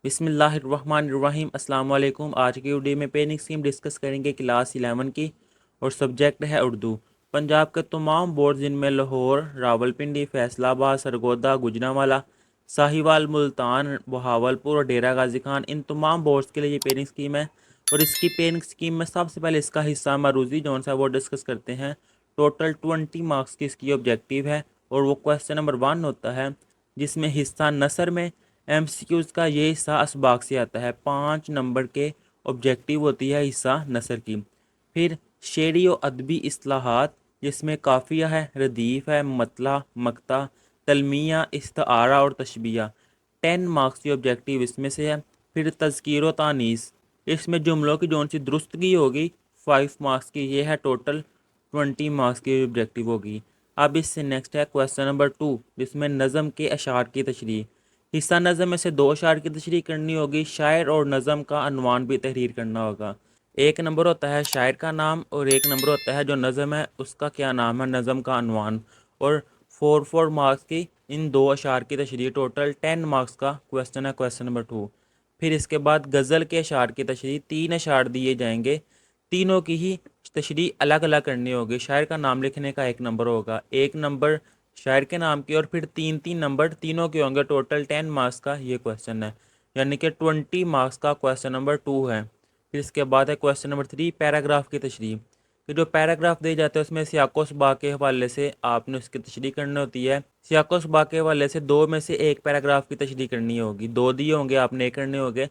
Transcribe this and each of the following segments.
بسم اللہ الرحمن الرحیم۔ السلام علیکم۔ آج کی ویڈیو میں پیننگ اسکیم ڈسکس کریں گے کلاس 11 کی، اور سبجیکٹ ہے اردو۔ پنجاب کے تمام بورڈز جن میں لاہور، راولپنڈی، فیصل آباد، سرگودا، گوجرانوالہ، ساہیوال، ملتان، بہاولپور اور ڈیرہ غازی خان، ان تمام بورڈز کے لیے یہ پیننگ اسکیم ہے۔ اور اس کی پیننگ اسکیم میں سب سے پہلے اس کا حصہ معروضی جون سا وہ ڈسکس کرتے ہیں۔ ٹوٹل 20 مارکس کی اس کی آبجیکٹیو ہے، اور وہ کویسچن نمبر 1 ہوتا ہے، جس میں حصہ نثر میں ایم سی کیوز کا یہ حصہ اسباق سے آتا ہے۔ 5 نمبر کے آبجیکٹیو ہوتی ہے حصہ نثر کی۔ پھر شعری و ادبی اصطلاحات، جس میں قافیہ ہے، ردیف ہے، مطلع، مقطع، تلمیہ، استعارہ اور تشبیہ۔ 10 مارکس کی آبجیکٹیو اس میں سے ہے۔ پھر تذکیر و تانیث، اس میں جملوں کی جون سی درستگی ہوگی 5 مارکس کی، یہ ہے ٹوٹل 20 مارکس کی آبجیکٹیو ہوگی۔ اب اس سے نیکسٹ ہے کویسچن نمبر 2، جس میں نظم کے اشعار کی تشریح۔ حصہ نظم میں سے 2 اشعار کی تشریح کرنی ہوگی۔ شاعر اور نظم کا عنوان بھی تحریر کرنا ہوگا۔ 1 نمبر ہوتا ہے شاعر کا نام، اور 1 نمبر ہوتا ہے جو نظم ہے اس کا کیا نام ہے، نظم کا عنوان۔ اور 4 مارکس کی ان 2 اشعار کی تشریح، ٹوٹل 10 مارکس کا کویسچن ہے کویسچن نمبر 2۔ پھر اس کے بعد غزل کے اشعار کی تشریح، 3 اشعار دیے جائیں گے، تینوں کی ہی تشریح الگ الگ کرنی ہوگی۔ شاعر کا نام لکھنے کا 1 نمبر ہوگا، 1 نمبر شاعر کے نام کی، اور پھر 3 نمبر تینوں کے ہوں گے۔ ٹوٹل 10 مارکس کا یہ کویسچن ہے، یعنی کہ 20 مارکس کا کویسچن نمبر 2 ہے۔ پھر اس کے بعد ہے کویسچن نمبر 3، پیراگراف کی تشریح۔ کہ جو پیراگراف دے جاتے ہیں اس میں سیاق و سباق کے حوالے سے آپ نے اس کی تشریح کرنی ہوتی ہے۔ سیاق و سباق کے حوالے سے 2 میں سے 1 پیراگراف کی تشریح کرنی ہوگی، 2 دیے ہوں گے، آپ نے 1 کرنے ہوگے۔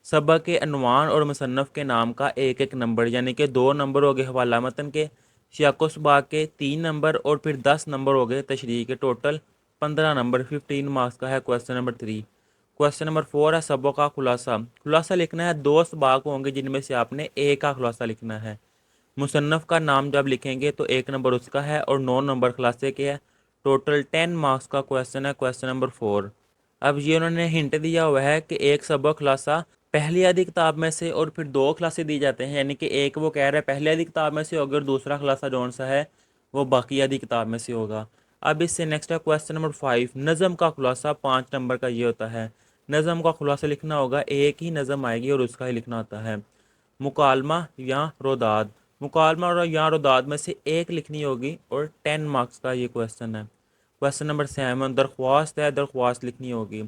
سبق کے عنوان اور مصنف کے نام کا 1 نمبر، یعنی کہ 2 نمبر ہو گئے حوالہ متن کے، سیاق و سباق کے 3 نمبر، اور پھر 10 نمبر ہو گئے تشریح کے۔ ٹوٹل 15 نمبر 15 مارکس کا ہے کویسچن نمبر 3۔ کویسچن نمبر 4 ہے سبق کا خلاصہ۔ خلاصہ لکھنا ہے، 2 سباق ہوں گے جن میں سے آپ نے 1 کا خلاصہ لکھنا ہے۔ مصنف کا نام جب لکھیں گے تو 1 نمبر اس کا ہے، اور 9 نمبر خلاصے کے ہے۔ ٹوٹل 10 مارکس کا کویسچن ہے کویسچن نمبر 4۔ اب یہ انہوں نے ہنٹ دیا ہوا ہے کہ ایک سبق خلاصہ پہلی آدھی کتاب میں سے، اور پھر 2 خلاصے دی جاتے ہیں، یعنی کہ ایک وہ کہہ رہا ہے پہلی آدھی کتاب میں سے ہوگا، اور دوسرا خلاصہ جون سا ہے وہ باقی آدھی کتاب میں سے ہوگا۔ اب اس سے نیکسٹ ہے کویسچن نمبر 5، نظم کا خلاصہ 5 نمبر کا یہ ہوتا ہے۔ نظم کا خلاصہ لکھنا ہوگا، ایک ہی نظم آئے گی اور اس کا ہی لکھنا ہوتا ہے۔ مکالمہ یا روداد، مکالمہ اور یا روداد میں سے 1 لکھنی ہوگی، اور 10 مارکس کا یہ کویسچن ہے۔ کویسچن نمبر 7، درخواست ہے، درخواست لکھنی ہوگی،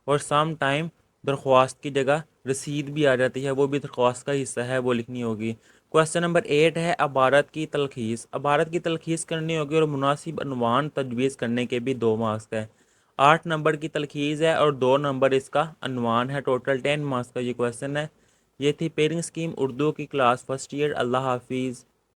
اور سم ٹائم درخواست کی جگہ رسید بھی آ جاتی ہے، وہ بھی درخواست کا حصہ ہے، وہ لکھنی ہوگی۔ کویسچن نمبر 8 ہے عبارت کی تلخیص۔ عبارت کی تلخیص کرنی ہوگی، اور مناسب عنوان تجویز کرنے کے بھی 2 مارکس ہے۔ 8 نمبر کی تلخیص ہے، اور 2 نمبر اس کا عنوان ہے۔ ٹوٹل 10 مارکس کا یہ کویسچن ہے۔ یہ تھی پیننگ اسکیم اردو کی کلاس 1st ایئر۔ اللہ حافظ۔